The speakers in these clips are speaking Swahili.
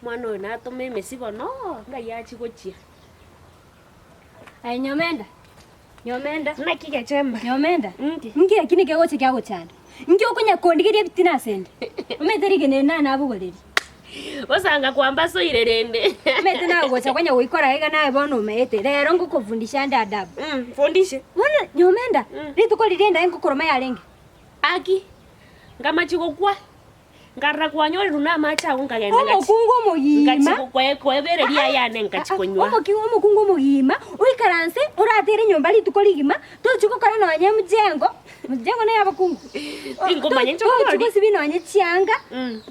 Mwana oyo natuma emesi bono ngai achi gochia. Ai Nyomenda. Nyomenda. Naki gachemba. Nyomenda. Ngi kini kegoche kya gochanda. Ngi okunya kondigeria bitina sende. Umeterige ne nana abugoreri. Osanga kwamba so irerende. Umete na gocha kwanya goikora ega nae bono umete. Rero ngukufundisha nda adabu. Fundishe. Wana Nyomenda. Rituko lirenda enkukoroma yarenge. Aki. Ngamachigo kwa. Ngarra kwanyore runa macha ngagenda ngachi. Omukungu omuyima. Ngachi kwebereria yane ngachikonywa. Omukungu omuyima. Uikaranse uratere nyomba lituko ligima. Tochiko kana no anye mjengo. Mjengo na yabakungu. Ingo manye chokori. Tochiko sibino anye chianga.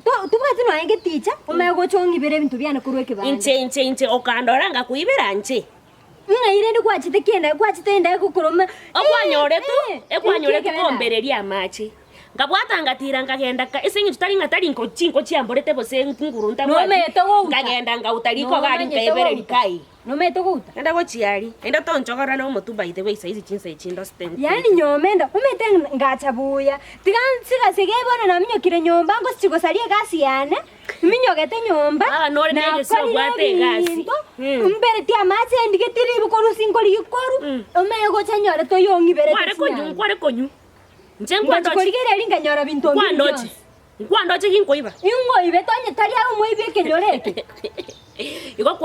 Tubati no anye ticha. Umego chongi bere bintu byane kurweke bana. Inche okandora ngakuibera nche. Ire ndi kwachite kenda kwachitenda kukuroma. Okwanyore tu. Ekwanyore tu kombereria machi. Ngabwata ngatira ngagenda ka esengi tutari ngatari nko chiamborete bose ngurunta mwa. No meto go. Ngagenda ngautariko gari kaebere likai. No meto go. Enda go chiari. Enda tonchogora no mutu by the way saizi chinsa ichindo stand. Yani Nyomenda umete ngachabuya. Tigansiga segebona na minyokire nyomba ngo sigosarie gasi yane. Minyogete nyomba. No nege so gwate gasi. Mbere tia mache ndigitiri bikoru sinkori gikoru. Umego chanyore to yongi bere. Kware konyu. Njengwa ndochigere linga nyora bintu bintu. Nkwandoche kinkoiba. Ingoibe tonye tari abo moibe kenyoreke. Iko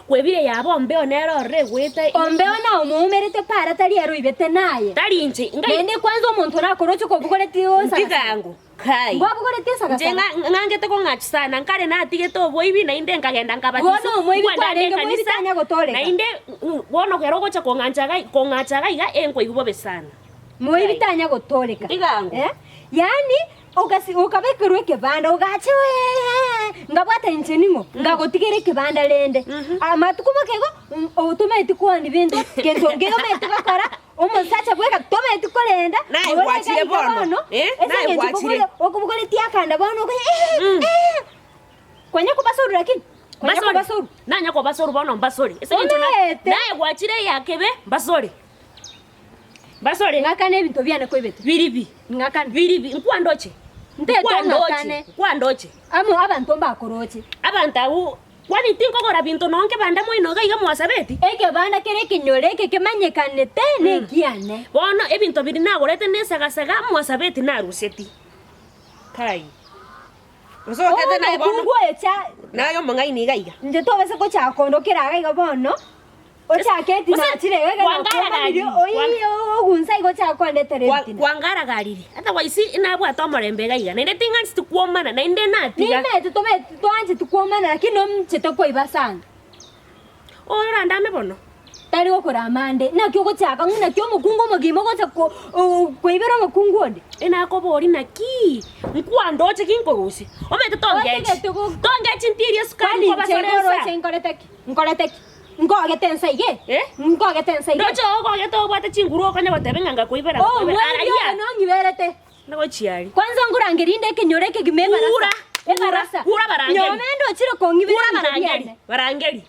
kwebire yabo ombeo nero regwete. Ombeo na umumerete para tari ero ibete naye. Tari nche. Ngende kwanza omuntu nakorocho kobugoreti osa. Ndigango. Kai. Ngwabugoreti saka. Njenga ngangete ko ngachisana nkare natige to boibi na inde ngagenda ngabatiso. Wono moibi kwarenge kanisa nya gotore. Na inde wono kero gocha konganchaga iga enko igubo besana. Moibi tanya gotoreka. Ndigango. Yani ukabekirwe kibanda ugachiwe ngabwata ncheningo ngagotigere kibanda lende amatukuma kego utumeti kwani bintu kento ngego meti bakora umusacha bweka tometi kolenda nae gwachire bono nae gwachire okubugole tiakanda bono kwanya kubasuru lakini kwanya kubasuru nanya ko basuru bono mbasori nae gwachire yakebe basori basore ngakane bintu byane kwebete biribi ngakane biribi nkwandoche nkwandoche amo abantu mbakoroche abantu kwani tinkogora bintu nonke banda moino gaiga mwasabeti eke banda kere kinyoreke kemanyekanete negiane bono ebintu biri nagorete nesagasaga mwasabeti naruseti kai usokete na bono nayo mongaini gaiga nje tobese ko chakondokera gaiga bono ocha keti na chirega oyo gunsa igo cha kwande tereti wangara gariri ata waisi inabwa tomorembe gaiga nende tingansi tukuomana na inde natiga nime tuanze tukuomana lakini nomcheto koiba sana ora ndame bono tari okora mande na kyo gochaka nguna kyo mukungu mugimo gocha koibera mukungu onde ina kobori na ki nkwandoche kinkorusi omete tongechi ntirie skani kwa basore nkoleteki ngogete ige ngogete ige ndocho ogogete obwate chinguru okanya batebenganga kuibera araya no ngiberete nago chiari kwanza ngurangerinde kenyoreke gimeba rasa kura barangeri Nyomenda ochiro kongibera barangeri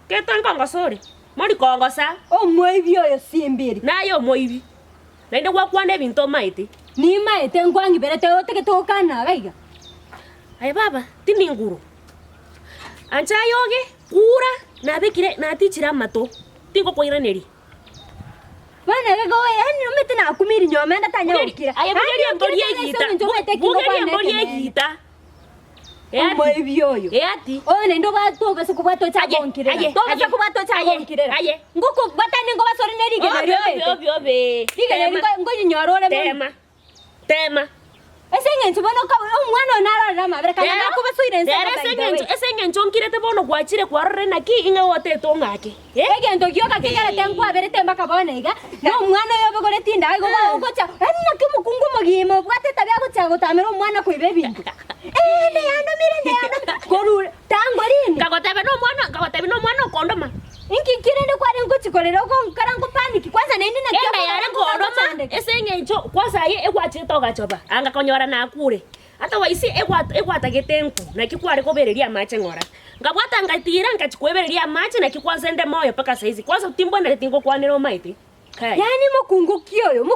ketonga ngosori mori kongosa moibi oyo simbiri nayo moibi nainde gwakwande bintu maite ni maite ngwangiberete otegete okana gaiga ai baba tindi nguru anchayoge kura nabikire natichira mato tingo koiraneri bana gago yani umete na kumiri Nyomenda tanya ukira ayabugeri mbori egita moibi oyo ati nendo bato base kubato chagonkire to base kubato chagonkire nguko batane ngo basore nerige neryo obe ngo nyorore tema esengencho bono ka umwana onara mabere kana nakubasuire esengencho nkirete bono gwachire kwarore naki inga wote tongake egento gyoka kigara tenkwa bere temba kabonega no umwana yobe gore tinda go gocha anna kimukungu mugimo bwate tabya gocha gotamera umwana kwibe bintu ne yando koru tangorini kagotebe no mwana kondoma inki kirende kwari ngochikorera ko karango panic kwanza nindi na kenda yare ngoroma esengencho kwasa ye egwachito gachoba anga konyora na kure ata waisi egwata getenku na kikware kobereria mache ngora ngabwata ngatira ngachikwebereria mache na kikwazende moyo paka saizi kwanza timbo na tingo kwanero maiti yani mukungukioyo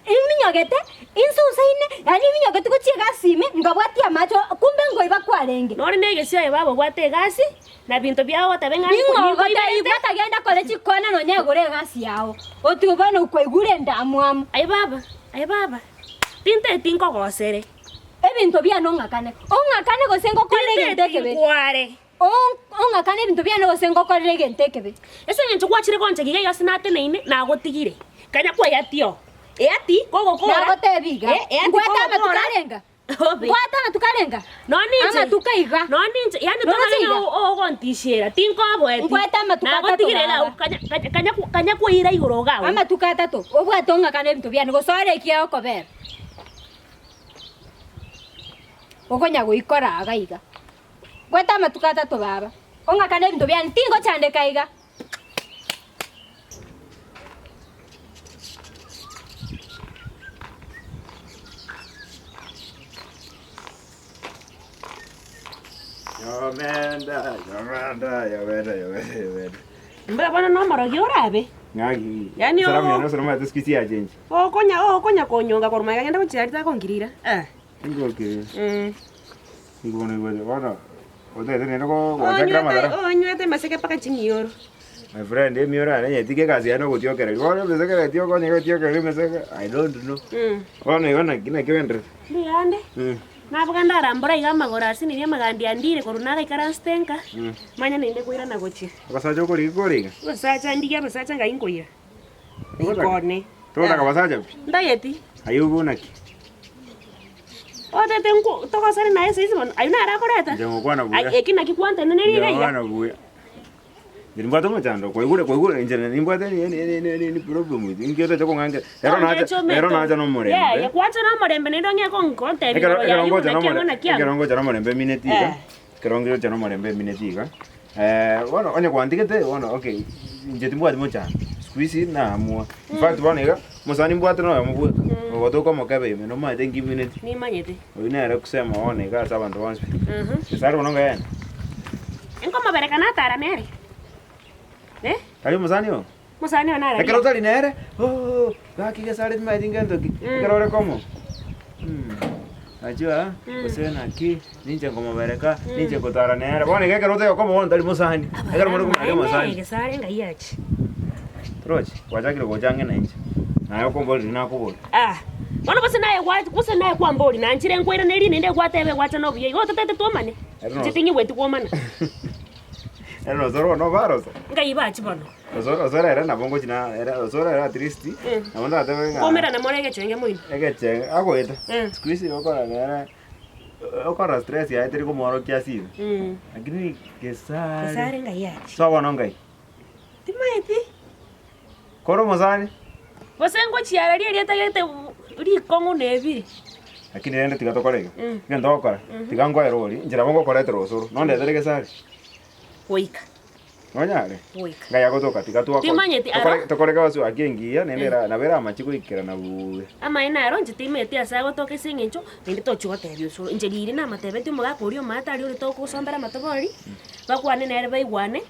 iminyogete insusaine yani iminyogete kuchiega sime ngabwatia macho kumbe ngoiba kwa kwarenge nori negesia babo gwate gasi na bintu byao tabenga ningo gota genda kole chikona no nyagore gasi yao otubana ukwegure ndamwamu ai baba tinte tinko gosere ebintu bya no ngakane ongakane gosengo kolege ntekebe kware ongakane ebintu bya no gosengo kolege ntekebe ese nyencho kwachire konche giga yose nate neine na gotigire kanya kwa yatio ati gogo kora na gotebiga ngwata matukarenga ngwata matukarenga no ninje ama tukaiga no ninje yani toka ogontishera tinko abweti ngwata na gotigire la kanya kwa ira igoro gawo ama tukata to obwata ongakane ebintu bya no gosore kia okobera okonya goikora agaiga gweta matukata to baba ongakane ebintu bya ntingo chande kaiga Nyomenda. Mbona bana no maro gyorabe Ngagi. Yani Salamu ya soma Kisii ya change. Konya konyonga koruma yagenda kuchirita kongirira Ngoke. Ngone ngone wana. Ode tene ko wajakra madara. Nywete maseke paka chingiyoro. My friend, miora na yetike kazi yana kutiokera. Wala bezeka tioko ni kutiokera meseka. I don't know. Wana kina kwendre. Ndiande. Navuga ndarambura iga magora sini magandi andire korunaga ikaranstenka. Manya ninde kuira na gochi. Basajo ko rigoriga. Basacha ndiga basacha ngainkoya. Ikone. Toda ka basaja. Ndayeti. Ayugo naki. Ote tengo toka sari na ese isibon. Ayuna ara koreta. Jango kwana buya. Ay ekina kikwante nene riga. Kwana buya. Nimba to machando koigure njene nimba ni problem with ingero to kongange ero na no morembe ya kwacha no morembe ne ndonye kon konte ero ngoja no morembe minetiga kerongo cha no morembe minetiga bueno onye kwandigete bueno okay nje timbwa mocha squeeze na amua in fact boniga musani mbwate no yamubuka ngoto komo kabe no ma tengi minute ni manyete oina era kusema one ga sabantu once sasa unonga yana enko mabereka na tara mere Kayo musani o? Musani ona ara. Ekero tali nere? Oh, gaki Gesare mai dingendo ki. Ekero re como? Ajua, usena ki, ninje como bereka, ninje kotara nere. Bone ke ekero te como on tali musani. Ekero mono kuma musani. Gesare ngaiachi. Trochi, wajakiro gojange na inje. Na yo kombo rina ko. Bona bose naye kwati naye kwa mboli na njire nkwira neri nende kwatebe kwata no biye. Go tete tuomane. Chitingi wetu kuomana. Era Osoro no varos. Ngai bachi bono. Osoro era na bongo china, era Osoro era tristi. Na manda tebe. Komera na morege chenge muino. Ege chenge, agoeta. Squeeze okora era. Okora stress ya eteri como oro kiasi. Lakini Gesare ngai yachi. Sawa no ngai. Timaiti. Koro mozani. Bosengo chiara rieta yete uri kongo nebi. Lakini nende tigatokorega. Ngendo okora. Tigango erori, njira bongo korete Osoro. No ndethere Gesare. Oika. Onyare. Oika. Ngaya gotoka tigatuwa. Timanyeti ara. Tokorega wasu agengia nendera na vera amachiko ikera na buwe. Ama ina aro njitimeti asa gotoka singencho nindi tochugo tebyo usoro. Njegiri na matebeti muga kurio mata ari uri toko sombera matobori. Bakwane nere baigwane.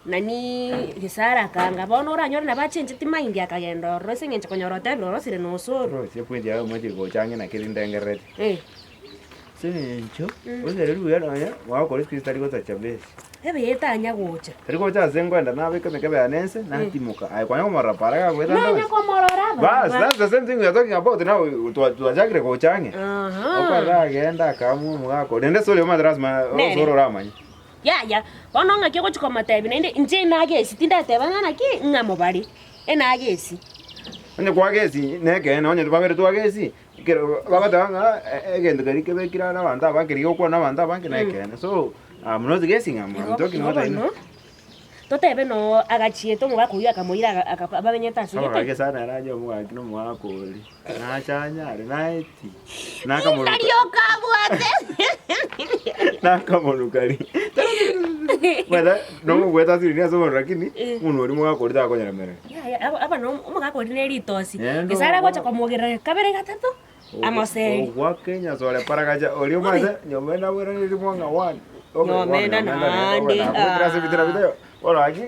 Nani Gesare kanga bono oranyora na bachenje timaindi akagendo ro singencho konyoro tebyo ro sire no Osoro. Ro se pundi ya mochi gochange na kirindengerete. Singencho. Ozere ruya na ya. Wa ko kristali gotachabesi. Ebe yetanya gocha. Teriko cha zengwenda na beke mekebe anense na timuka. Ai kwanya mara para kwenda. Nanya komorora ba. That's the same thing we are talking about now. Tu jagre ko change. Okara genda kamu mwako. Nende sole madras ma Osoro ramanya. Ya. Bono ngake go chiko matebi nende nje nagesi tinda teba ngana ki ngamo bari. Enagesi. Onye kwa gesi neke na onye tubabere tu agesi. Kero babata egende kari kebe kira na banda bankiri ko na banda banki na ekene. So I'm not guessing, I'm talking about it. Totebe no agachieto muga kuyu akamoira akababenyeta sini. Aba Gesare arajo muga kino muga koli. Na chanya na eti. Na kamonu. Karioka buate. Na kamonu kari. Weda no muga siri so rakini uno ri muga koli ta konya mere. Ya aba no muga koli ne ritosi. Gesare gocha komogera kabere gatatu. Amoseri. Wa Kenya sole para gaja oli maze Nyomenda wera ni mwanga wani. Nyomenda nande. Ora aki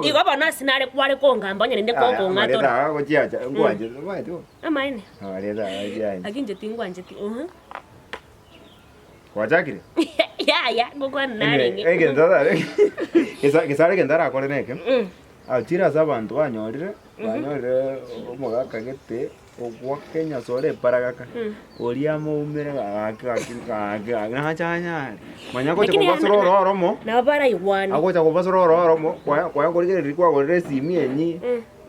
igo bana sinare kware konga mbonye ninde kongo ngato. Ara go chiacha ngwanje mai tu. Amaine. Ari da ajai. Akinje tingwanje ti. Wajakire. Ya, ngokwa naringe. Gesare gendara akore neke. Altira zabantu banyorire omugaka gete ogwa Kenya sore paragaka. Oriamo umere gaka nachanya. Manya ko chako basoro romo. Na bara iwani. Ako chako basoro romo kwa korigere rikwa gore simi enyi.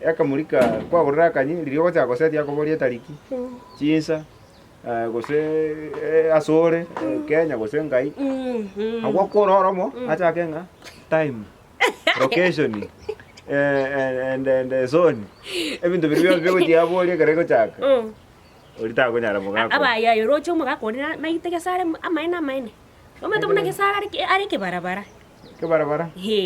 Yakamurika kwa gorra kanyi riko chako seti yako boria tariki. Chinsa gose asore Kenya gose ngai. Agwa kororomo acha kenga time location and zone ebintu biri byo diaboli kareko chaka orita ko nyara mugako abaya yorocho mugako na iteke sare amaine ometo muna kesara ari ke barabara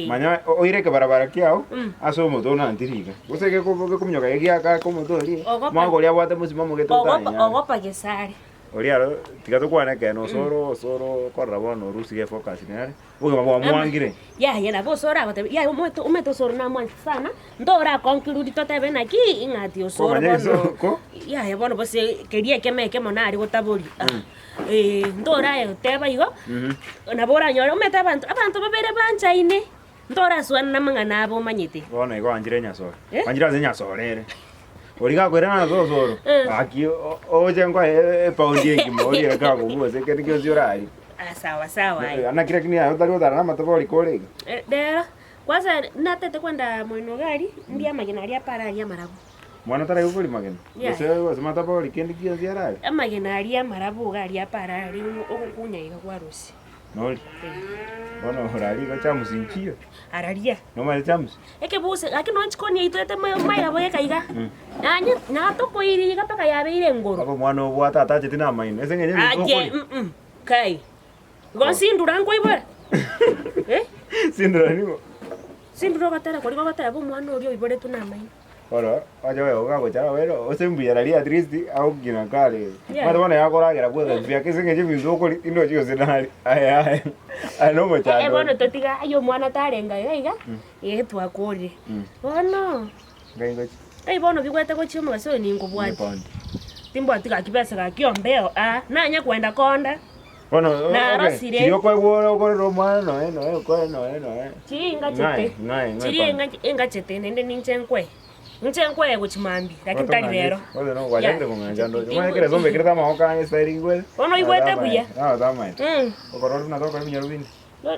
manya oire ke barabara kiao aso moto na antiriga gose ke ko kumnyoka giaka ko moto ri mago ria bwate musimo mugeto tanya ogopa kesare Oriaro, tiga tu kuana que no Osoro corrabón rusi que focus nere. Porque vamos muangire. Ya na Osoro abate. Ya umeto Osoro na mwan sana. Ndora conclude tote ben aquí ingati Osoro bono. Ya bono pues quería que me monari botabori. Ndora teba igo. Na bora nyoro meta abantu babere bancha ine. Ndora swana na mangana abo manyete. Bono igo anjire nyasoro. Anjira ze nyasoro. Origa kwera na Osoro. Aki oje ngwa paundi ngimori akago muze kene kyo ziorari. Sawa. Ana kira kini ayo tari odara na matabori kole. Dero. Kwanza natete kwenda mwino gari ndia magina aria para aria marabu. Mwana tara yukuli magina. Ose matabori kendi kyo ziorari. Magina aria marabu gari para ari okukunya iga kwa rusi. Noli. Bono horari ko chamus inchio. Araria. No mali chamus. Eke buse akino nchikoni itete mai abo yekaiga. Nanye nato poiri kapaka yabeire ngoro. Abo mwana obwata atache tina maine. Ese ngenye aje kai. Gonsindura ngoibora. Sindura nigo. Sindura gatara kori gatara bo mwana orio ibore tuna maine. Ora, aja wewe ugago chara wero, osembuyararia tristi au kina kale. Mara bana yakora gira bwega bya kisengeje bintu ko ino chiyo senari. Ai. Ai no machado. Bono totiga ayo mwana tarenga iga. Twakore. Bono. Ngai bono bigwete ko chiyo magaso ni ngobwati. Timbo atika kibesa ka kiombeo nanya kwenda konda. Bueno, okay. Yo kwa goro romano no. Chinga chete. Chinga inga chete nende ninchenkwe. Nchenkwe guchimambi lakini tali rero. Ole no wajande kunganja ndo. Mwana kile zombe kireta mahoka anye styling gwe. Ono igwete buya. Dama. Okoro na toka minyoro bindi.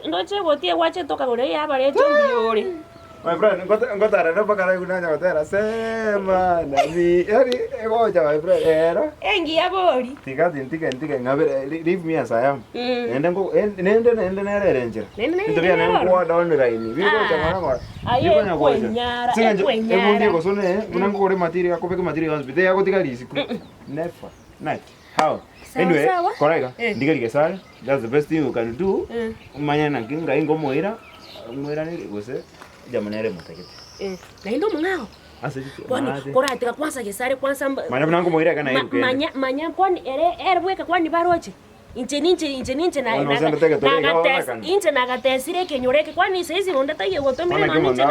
Ndo chego tie wache toka gore ya bare chombi yore. My friend, ngotara no pakara kunanya gotera sema na mi. Yari egoja my friend. Era. Engi abori. Tika ngabe leave me as I am. Nende nere ranger. Ndio bia na kwa down raini. Biko chamana ngora. Biko nya kwa. Ebundi ko sone unango gore material ko peke material hospital ya gotika risiko. Never. Night. How? Anyway, correct. Ndigari Gesare. That's the best thing you can do. Manyana kinga ingo moira. Moira ni gose. Jamanere mutakete. Na ndo mngao. Asiti. Kwani koratika kwanza Gesare kwanza. Manya mnango moira kana hiyo. Manya kwani erweka kwani baroche. Inche na inche na gatesire kenyoreke kwani saizi ondata yego tomene no inche.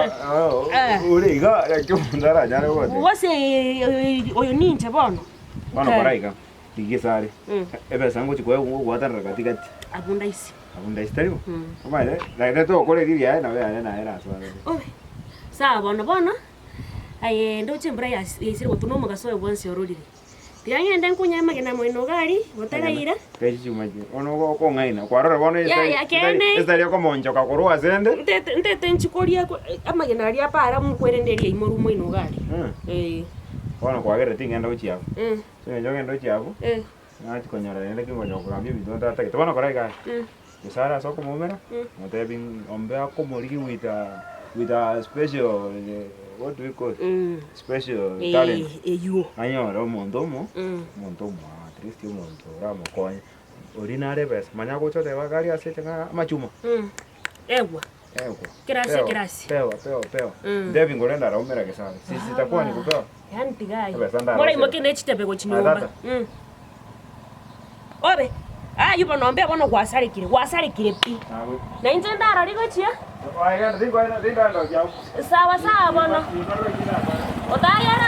Uriga yakundara jare wote. Wose oyo ninche bono. Bono koraika. Gesare. Ebe sango chikwe gwatara katikati. Abundaisi tari. Komale, la reto kole diria na vea na era so. Sawa bono. Aye ndo chimbra ya isiri gotuno magaso ebonse ororire. Tianya nden kunya magena mweno gari gotaraira. Kechi chumaje. Ono ko ngaina. Kwarora bono estaria como nchoka korwa zende. Ntete nchikoria amagena ari apara mukwerenderia imoru mweno gari. Bono kwagere tingenda uchiapo. Ngenda uchiapo. Na chikonyora nende kingonyo kurambia bidonda take. Bono koraika. Gesare soko mumera. Motebin ombea komori with a special what do we call special talent. You. Anyora mondomo. Mondomo tristi monto ramo konya. Ordinary best. Manya gocho de bagari asete machuma. Ewa. Gracias. Peo. Devi ngorenda raumera Gesare. Sisi takuwa ni kupewa. Yani tigai. Bora imokine chitepe go chinyumba. Obe. Yupo naomba bono gwasarikire pi. Na inje ndaro liko chia? Sawa bono. Otaya